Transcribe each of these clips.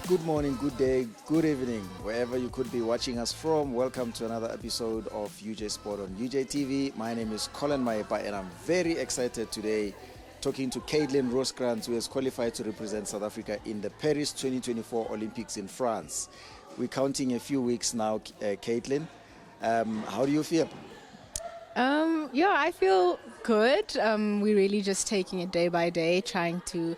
Good morning, good day, good evening, wherever you could be watching us from. Welcome to another episode of UJ Sport on UJTV. My name is Collen Maepa and I'm very excited today talking to Caitlin Rooskrantz, who has qualified to represent South Africa in the Paris 2024 Olympics in France. We're counting a few weeks now, Caitlin. How do you feel? I feel good. We're really just taking it day by day, trying to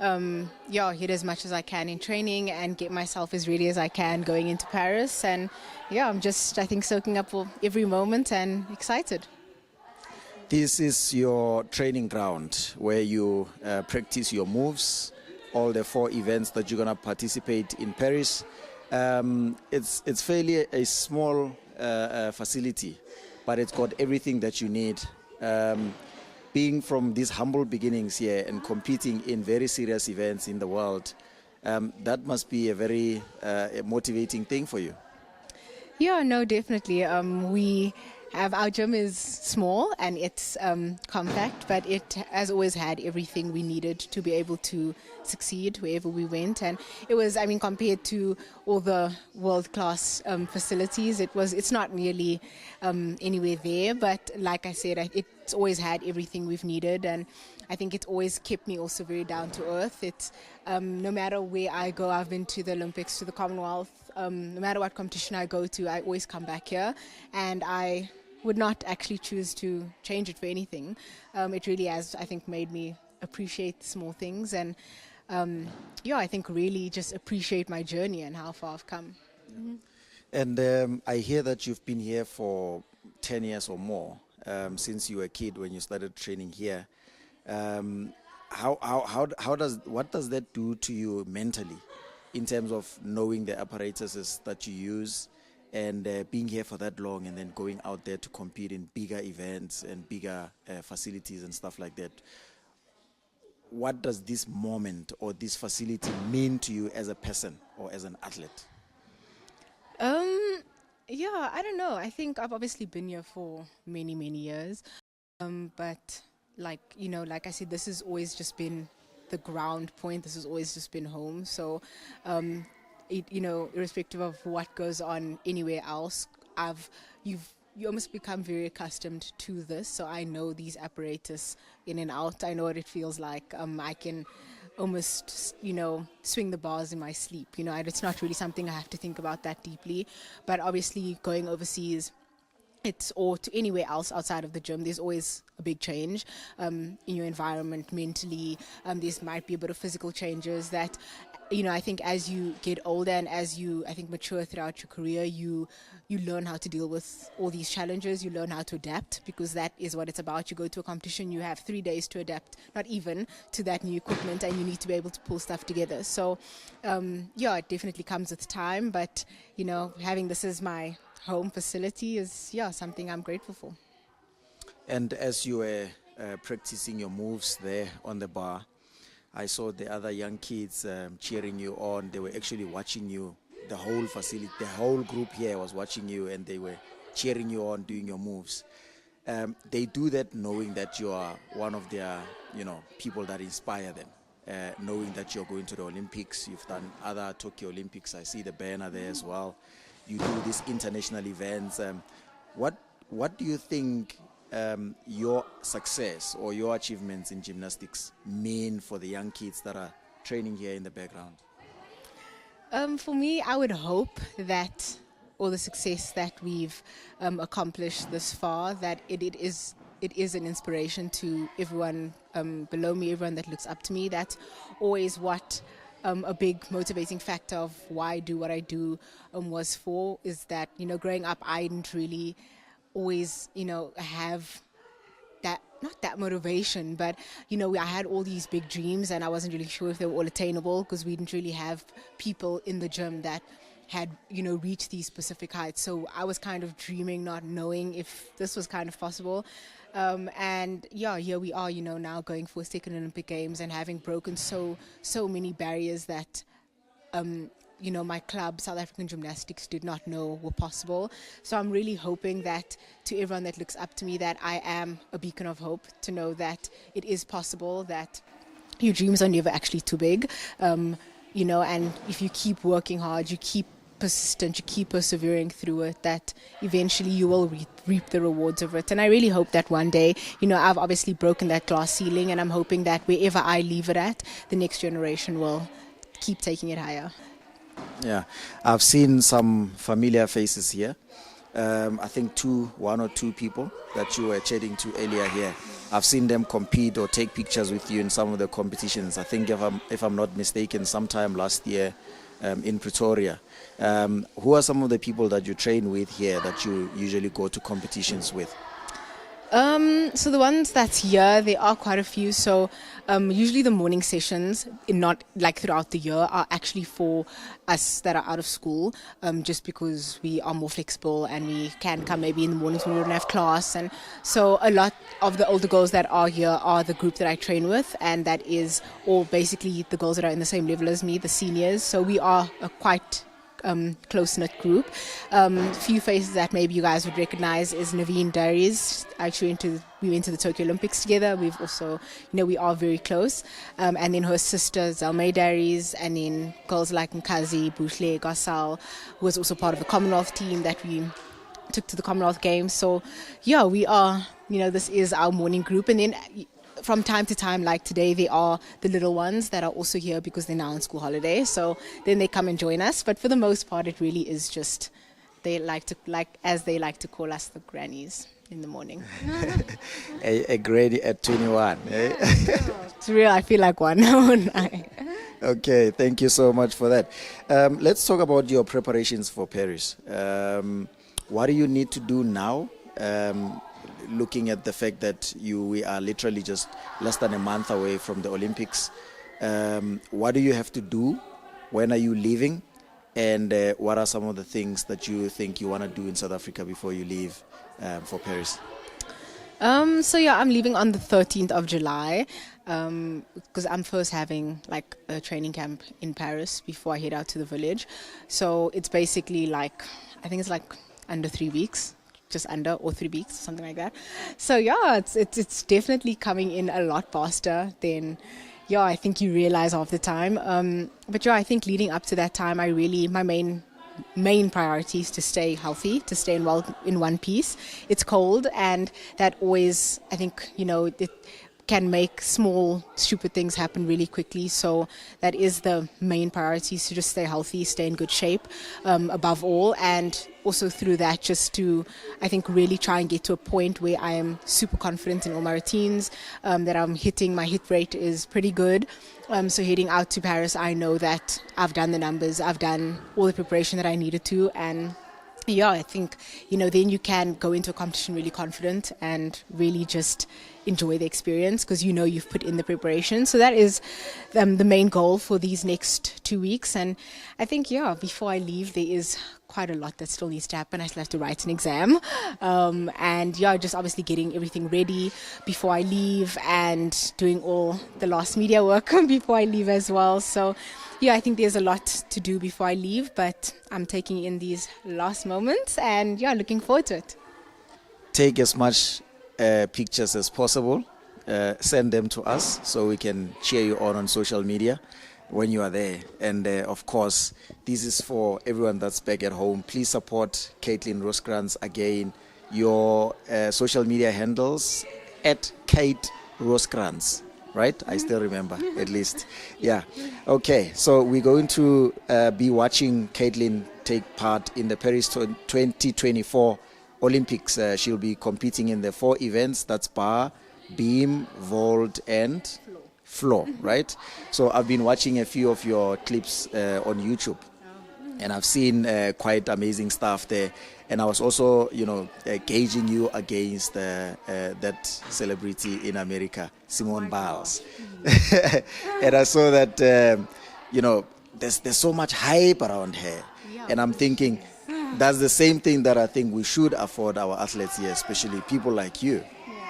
hit as much as I can in training and get myself as ready as I can going into Paris. And I'm just, I think, soaking up for every moment and excited. This is your training ground where you practice your moves, all the 4 events that you're going to participate in Paris. It's fairly a small facility, but it's got everything that you need. Being from these humble beginnings here and competing in very serious events in the world, that must be a very motivating thing for you. Yeah, no, definitely. Our gym is small and it's compact, but it has always had everything we needed to be able to succeed wherever we went. And it was, compared to all the world-class facilities, it's not really anywhere there. But like I said, it's always had everything we've needed. And I think it's always kept me also very down to earth. It's no matter where I go, I've been to the Olympics, to the Commonwealth, no matter what competition I go to, I always come back here. And I would not actually choose to change it for anything. It really has, I think, made me appreciate small things and, I think really just appreciate my journey and how far I've come. Mm-hmm. And I hear that you've been here for 10 years or more, since you were a kid when you started training here. What does that do to you mentally in terms of knowing the apparatuses that you use and being here for that long and then going out there to compete in bigger events and bigger facilities and stuff like that? What does this moment or this facility mean to you as a person or as an athlete? I don't know. I think I've obviously been here for many, many years. But like I said, this has always just been the ground point. This has always just been home. So, irrespective of what goes on anywhere else, you almost become very accustomed to this. So I know these apparatus in and out. I know what it feels like. I can almost, swing the bars in my sleep. It's not really something I have to think about that deeply. But obviously going overseas, or to anywhere else outside of the gym, there's always a big change in your environment mentally. There might be a bit of physical changes that, I think as you get older and as you, I think, mature throughout your career, you learn how to deal with all these challenges. You learn how to adapt, because that is what it's about. You go to a competition, you have 3 days to adapt, not even, to that new equipment, and you need to be able to pull stuff together. So, it definitely comes with time, but, having this as my home facility is something I'm grateful for. And as you were practicing your moves there on the bar, I saw the other young kids cheering you on. They were actually watching you. The whole facility, the whole group here was watching you, and they were cheering you on, doing your moves. They do that knowing that you are one of their people that inspire them, knowing that you're going to the Olympics. You've done other Tokyo Olympics. I see the banner there as well. You do these international events. What do you think your success or your achievements in gymnastics mean for the young kids that are training here in the background? For me, I would hope that all the success that we've accomplished this far, that it is an inspiration to everyone below me, everyone that looks up to me. That's always what a big motivating factor of why I do what I do was for, is that, growing up, I didn't really always, have that, not that motivation, but, I had all these big dreams and I wasn't really sure if they were all attainable, because we didn't really have people in the gym that had, reached these specific heights. So I was kind of dreaming, not knowing if this was kind of possible. And here we are, now going for second Olympic Games and having broken so many barriers that, my club, South African Gymnastics, did not know were possible. So I'm really hoping that to everyone that looks up to me, that I am a beacon of hope, to know that it is possible, that your dreams are never actually too big. and if you keep working hard, you keep persistent, you keep persevering through it, that eventually you will reap the rewards of it. And I really hope that one day, I've obviously broken that glass ceiling, and I'm hoping that wherever I leave it at, the next generation will keep taking it higher. Yeah, I've seen some familiar faces here. I think one or two people that you were chatting to earlier here. I've seen them compete or take pictures with you in some of the competitions. I think if I'm not mistaken, sometime last year in Pretoria. Who are some of the people that you train with here that you usually go to competitions with? So the ones that's here, there are quite a few. So usually the morning sessions, not like throughout the year, are actually for us that are out of school, just because we are more flexible and we can come maybe in the mornings when we don't have class. And so a lot of the older girls that are here are the group that I train with, and that is all basically the girls that are in the same level as me, the seniors. So we are a quite close-knit group. Few faces that maybe you guys would recognize is Naveen Dairies. Actually, we went to the Tokyo Olympics together. We've also, we are very close. And then her sister, Zalmay Dairies, and then girls like Nkazi, Bushle, Gasal, who was also part of the Commonwealth team that we took to the Commonwealth Games. So, yeah, we are, this is our morning group. And then from time to time, like today, they are the little ones that are also here because they're now on school holiday. So then they come and join us. But for the most part, it really is just as they like to call us, the grannies in the morning. a granny at 21. Eh? It's real. I feel like one. Okay, thank you so much for that. Let's talk about your preparations for Paris. What do you need to do now? Looking at the fact that we are literally just less than a month away from the Olympics, what do you have to do? When are you leaving? And what are some of the things that you think you want to do in South Africa before you leave for Paris? So yeah, I'm leaving on the 13th of July because I'm first having like a training camp in Paris before I head out to the village. So it's basically I think it's under 3 weeks. Just under, or 3 weeks, something like that. So yeah, it's definitely coming in a lot faster than I think you realize half the time. But yeah, I think leading up to that time, my main priority is to stay healthy, to stay in one piece. It's cold, and that always, I think, it can make small, stupid things happen really quickly. So that is the main priority, is to just stay healthy, stay in good shape, above all. And also through that, just to, I think, really try and get to a point where I am super confident in all my routines, that my hit rate is pretty good. So heading out to Paris, I know that I've done the numbers, I've done all the preparation that I needed to, and yeah, I think, then you can go into a competition really confident and really just enjoy the experience because you've put in the preparation. So that is the main goal for these next 2 weeks. And I think, before I leave, there is quite a lot that still needs to happen. I still have to write an exam. And just obviously getting everything ready before I leave and doing all the last media work before I leave as well. So I think there's a lot to do before I leave, but I'm taking in these last moments and looking forward to it. Take as much pictures as possible. Send them to us so we can cheer you on social media when you are there. And of course, this is for everyone that's back at home. Please support Caitlin Rooskrantz again. Your social media handles at Kate Rooskrantz. Right? I still remember, at least. Yeah. Okay. So we're going to be watching Caitlin take part in the Paris 2024 Olympics. She'll be competing in the 4 events. That's bar, beam, vault, and floor. Right? So I've been watching a few of your clips on YouTube. And I've seen quite amazing stuff there. And I was also, gauging you against that celebrity in America, Simone Biles. And I saw that, there's so much hype around her. And I'm thinking, that's the same thing that I think we should afford our athletes here, especially people like you.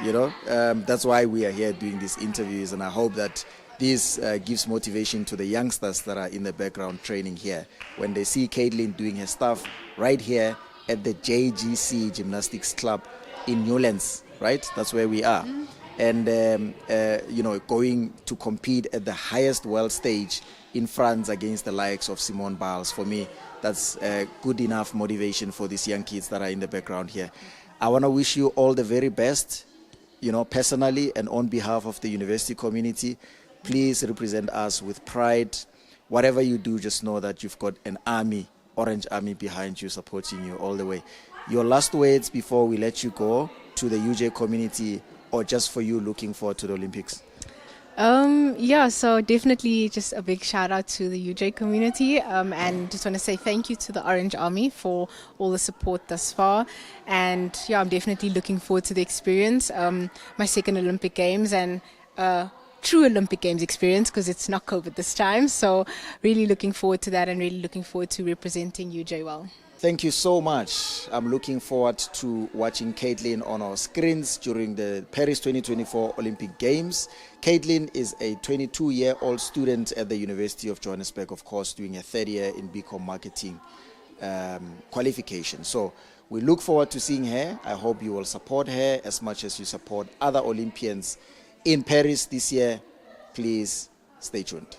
That's why we are here doing these interviews. And I hope that this gives motivation to the youngsters that are in the background training here. When they see Caitlin doing her stuff right here at the JGC Gymnastics Club in Newlands, right? That's where we are. and going to compete at the highest world stage in France against the likes of Simone Biles. For me, that's good enough motivation for these young kids that are in the background here. I want to wish you all the very best, personally and on behalf of the university community. Please represent us with pride. Whatever you do, just know that you've got an army, Orange Army, behind you, supporting you all the way. Your last words before we let you go to the UJ community, or just for you looking forward to the Olympics? So definitely just a big shout out to the UJ community, and just want to say thank you to the Orange Army for all the support thus far. And I'm definitely looking forward to the experience, my second Olympic Games, and true Olympic Games experience, because it's not COVID this time. So really looking forward to that, and really looking forward to representing UJ well. Thank you so much. I'm looking forward to watching Caitlin on our screens during the Paris 2024 Olympic Games. Caitlin is a 22-year-old student at the University of Johannesburg, of course, doing a third year in BCom marketing qualification. So we look forward to seeing her. I hope you will support her as much as you support other Olympians in Paris this year. Please stay tuned.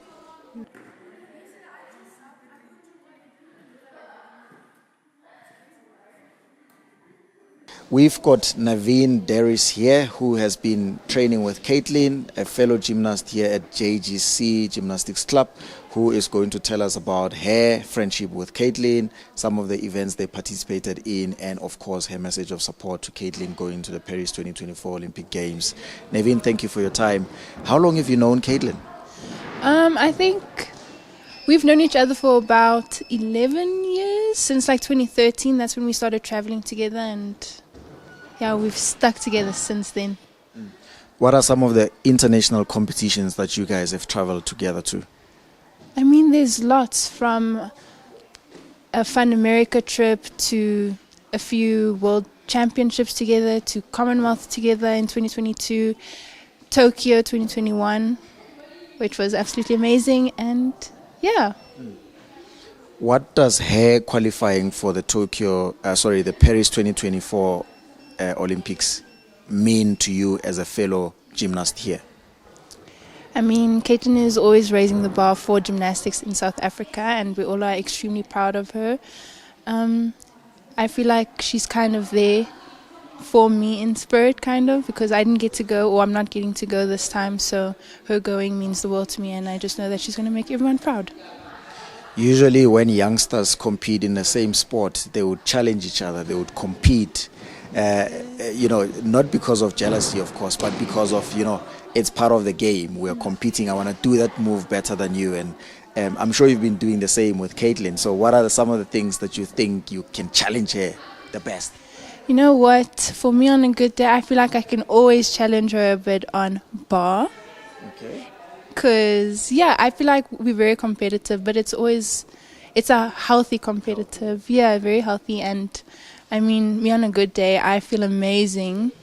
We've got Naveen Derris here, who has been training with Caitlin, a fellow gymnast here at JGC Gymnastics Club, who is going to tell us about her friendship with Caitlin, some of the events they participated in, and of course her message of support to Caitlin going to the Paris 2024 Olympic Games. Naveen, thank you for your time. How long have you known Caitlin? I think we've known each other for about 11 years, since like 2013. That's when we started traveling together, and we've stuck together since then. What are some of the international competitions that you guys have traveled together to? I mean, there's lots, from a Fun America trip to a few World Championships together to Commonwealth together in 2022, Tokyo 2021, which was absolutely amazing, and What does her qualifying for the the Paris 2024 Olympics mean to you as a fellow gymnast here? I mean, Caitlin is always raising the bar for gymnastics in South Africa, and we all are extremely proud of her. I feel like she's kind of there for me in spirit, kind of, because I didn't get to go, or I'm not getting to go this time, so her going means the world to me, and I just know that she's going to make everyone proud. Usually when youngsters compete in the same sport, they would challenge each other, they would compete, not because of jealousy, of course, but because of, it's part of the game. We're competing. I want to do that move better than you. And I'm sure you've been doing the same with Caitlin. So what are some of the things that you think you can challenge her the best? You know what? For me, on a good day, I feel like I can always challenge her a bit on bar. Okay. Because, I feel like we're very competitive, but it's a healthy competitive. Yeah, very healthy. And I mean, me on a good day, I feel amazing.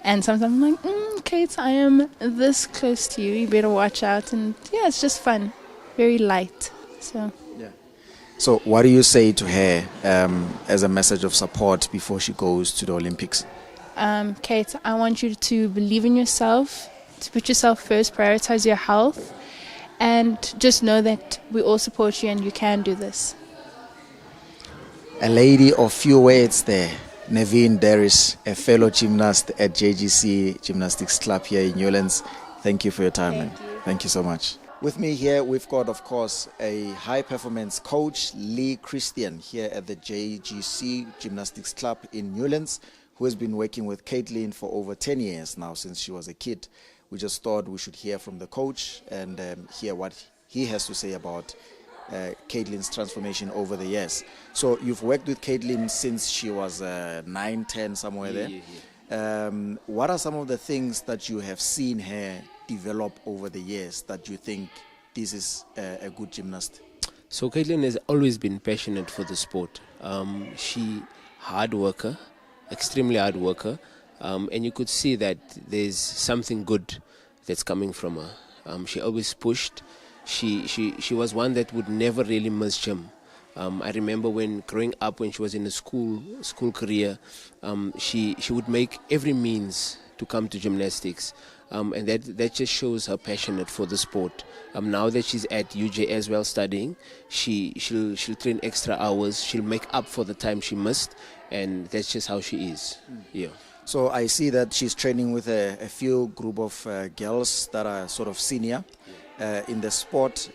And sometimes I'm like, Kate, I am this close to you. You better watch out. And it's just fun. Very light. So what do you say to her as a message of support before she goes to the Olympics? Kate, I want you to believe in yourself, to put yourself first, prioritize your health, and just know that we all support you and you can do this. A lady of few words there, Naveen Derris, a fellow gymnast at JGC Gymnastics Club here in Newlands. Thank you for your time, man. Thank you so much. With me here, we've got, of course, a high-performance coach, Lee Christian, here at the JGC Gymnastics Club in Newlands, who has been working with Caitlin for over 10 years now, since she was a kid. We just thought we should hear from the coach and hear what he has to say about Caitlin's transformation over the years. So you've worked with Caitlin since she was 9, 10, somewhere there. What are some of the things that you have seen her develop over the years that you think this is a good gymnast? So Caitlin has always been passionate for the sport. She hard worker, extremely hard worker, and you could see that there's something good that's coming from her. She always pushed. She was one that would never really miss gym. I remember when growing up, when she was in a school career, she would make every means to come to gymnastics. And that just shows her passionate for the sport. Now that she's at UJ as well studying, she'll train extra hours. She'll make up for the time she missed, and that's just how she is. Yeah. So I see that she's training with a few group of girls that are sort of senior in the sport.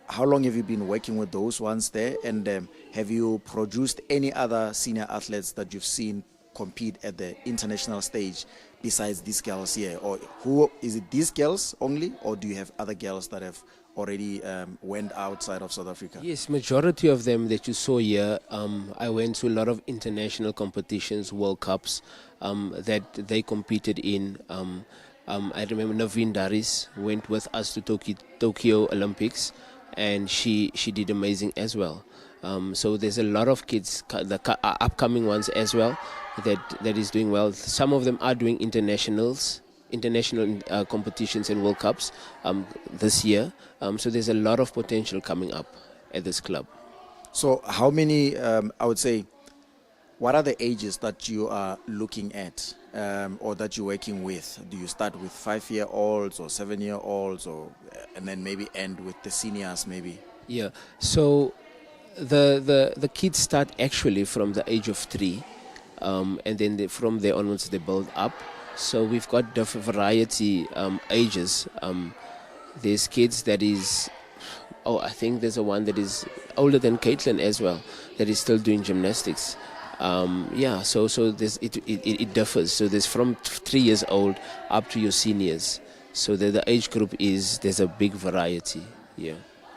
How long have you been working with those ones there? And have you produced any other senior athletes that you've seen compete at the international stage besides these girls here? Or who is it, these girls only, or do you have other girls that have already went outside of South Africa? Yes, majority of them that you saw here, I went to a lot of international competitions, World Cups that they competed in. I remember Naveen Daris went with us to Tokyo Olympics, and she did amazing as well. So there's a lot of kids, the upcoming ones as well, that is doing well. Some of them are doing international competitions and World Cups this year. So there's a lot of potential coming up at this club. So how many, I would say, what are the ages that you are looking at or that you're working with? Do you start with 5-year-olds or 7-year-olds, or and then maybe end with the seniors maybe? Yeah, so the kids start actually from the age of 3, and then from there onwards they build up. So we've got different variety ages. There's kids that is, I think there's a one that is older than Caitlin as well, that is still doing gymnastics. So there's, it differs. So there's from 3 years old up to your seniors. So the age group there's a big variety. Yeah.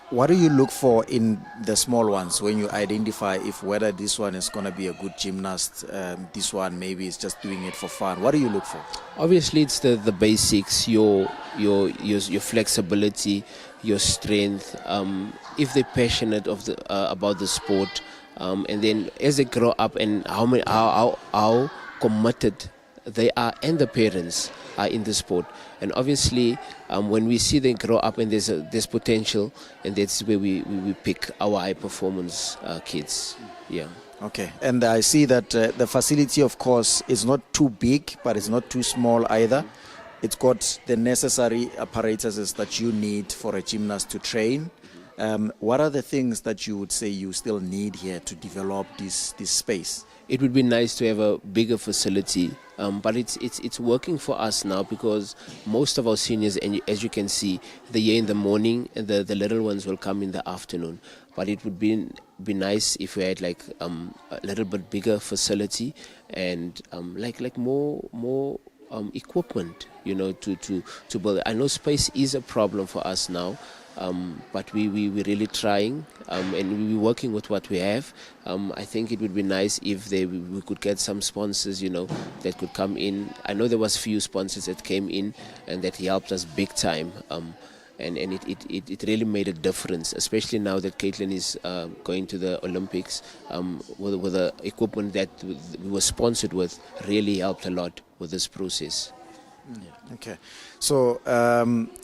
What do you look for in the small ones when you identify if whether this one is going to be a good gymnast, this one maybe is just doing it for fun? What do you look for? Obviously, it's the basics, your flexibility, your strength. If they're passionate about the sport, and then as they grow up, and how committed they are, and the parents are in the sport. And obviously, when we see them grow up and there's potential, and that's where we pick our high performance kids. Yeah. Okay. And I see that the facility, of course, is not too big, but it's not too small either. It's got the necessary apparatuses that you need for a gymnast to train. What are the things that you would say you still need here to develop this space? It would be nice to have a bigger facility, but it's working for us now, because most of our seniors, and as you can see, they're here in the morning, and the little ones will come in the afternoon. But it would be nice if we had like a little bit bigger facility, and like more equipment, to build. I know space is a problem for us now. But we're really trying, and we're working with what we have. I think it would be nice if we could get some sponsors, that could come in. I know there was few sponsors that came in and that helped us big time, and it really made a difference, especially now that Caitlin is going to the Olympics, with the equipment that we were sponsored with really helped a lot with this process. Okay. So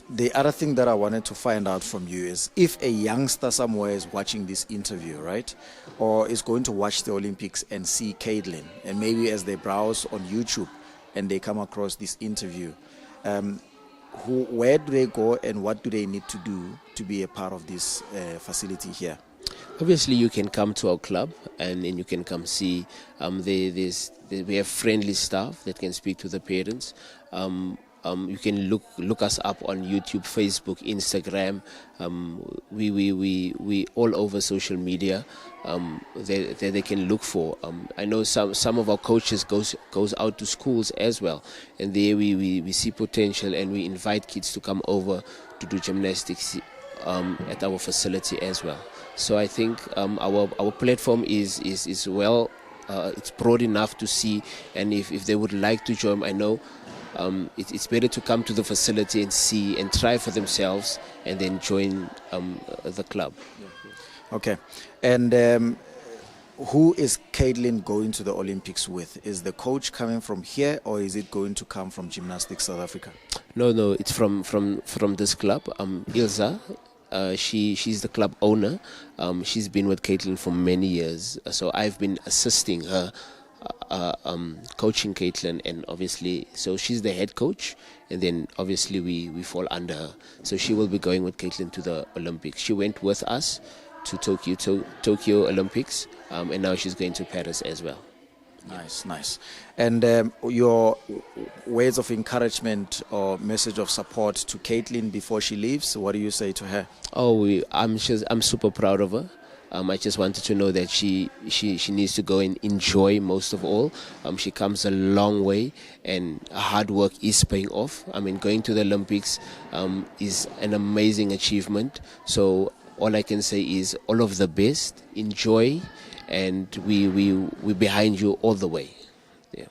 the other thing that I wanted to find out from you is if a youngster somewhere is watching this interview, right, or is going to watch the Olympics and see Caitlin, and maybe as they browse on YouTube and they come across this interview, where do they go and what do they need to do to be a part of this facility here? Obviously, you can come to our club and you can come see. We have friendly staff that can speak to the parents. You can look us up on YouTube, Facebook, Instagram. We all over social media. They can look for. I know some of our coaches goes out to schools as well, and there we see potential, and we invite kids to come over to do gymnastics at our facility as well. So I think our platform is well, it's broad enough to see, and if they would like to join, I know it's better to come to the facility and see and try for themselves, and then join the club. Okay, and who is Caitlin going to the Olympics with? Is the coach coming from here, or is it going to come from Gymnastics South Africa? No, it's from this club. Ilza. She's the club owner. She's been with Caitlin for many years, so I've been assisting her coaching Caitlin, and obviously, so she's the head coach, and then obviously we fall under her. So she will be going with Caitlin to the Olympics. She went with us to Tokyo Olympics, and now she's going to Paris as well. Nice. And your words of encouragement or message of support to Caitlin before she leaves, what do you say to her? I'm super proud of her. I just wanted to know that she needs to go and enjoy most of all. She comes a long way, and hard work is paying off. I mean, going to the Olympics is an amazing achievement. So all I can say is all of the best, enjoy, and we're behind you all the way. Yeah.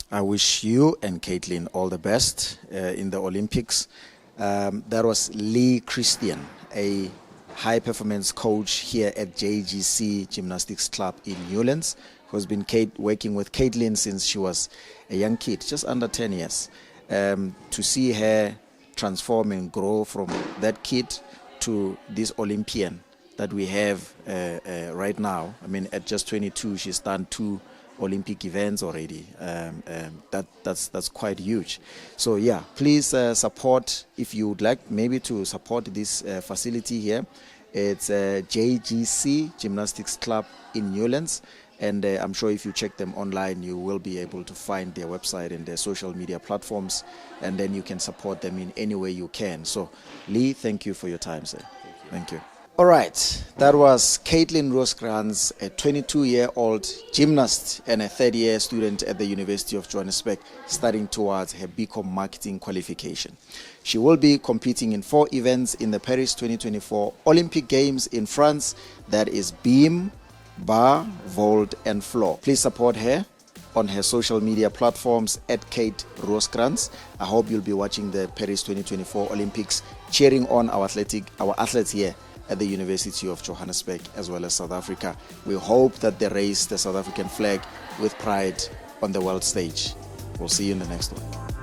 I wish you and Caitlin all the best in the Olympics. That was Lee Christian, a high-performance coach here at JGC Gymnastics Club in Newlands, who has been working with Caitlin since she was a young kid, just under 10 years. To see her transform and grow from that kid to this Olympian that we have right now. I mean, at just 22, she's done 2 Olympic events already. That's quite huge. So yeah, please support, if you would like maybe to support this facility here. It's JGC Gymnastics Club in Newlands, and I'm sure if you check them online, you will be able to find their website and their social media platforms, and then you can support them in any way you can. So Lee, thank you for your time, sir. Thank you. All right, that was Caitlin Rooskrantz, a 22-year-old gymnast and a third-year student at the University of Johannesburg, studying towards her BCom marketing qualification. She will be competing in 4 events in the Paris 2024 Olympic Games in France. That is beam, bar, vault, and floor. Please support her on her social media platforms at Kate Rooskrantz. I hope you'll be watching the Paris 2024 Olympics, cheering on our athletes here at the University of Johannesburg as well as South Africa. We hope that they raise the South African flag with pride on the world stage. We'll see you in the next one.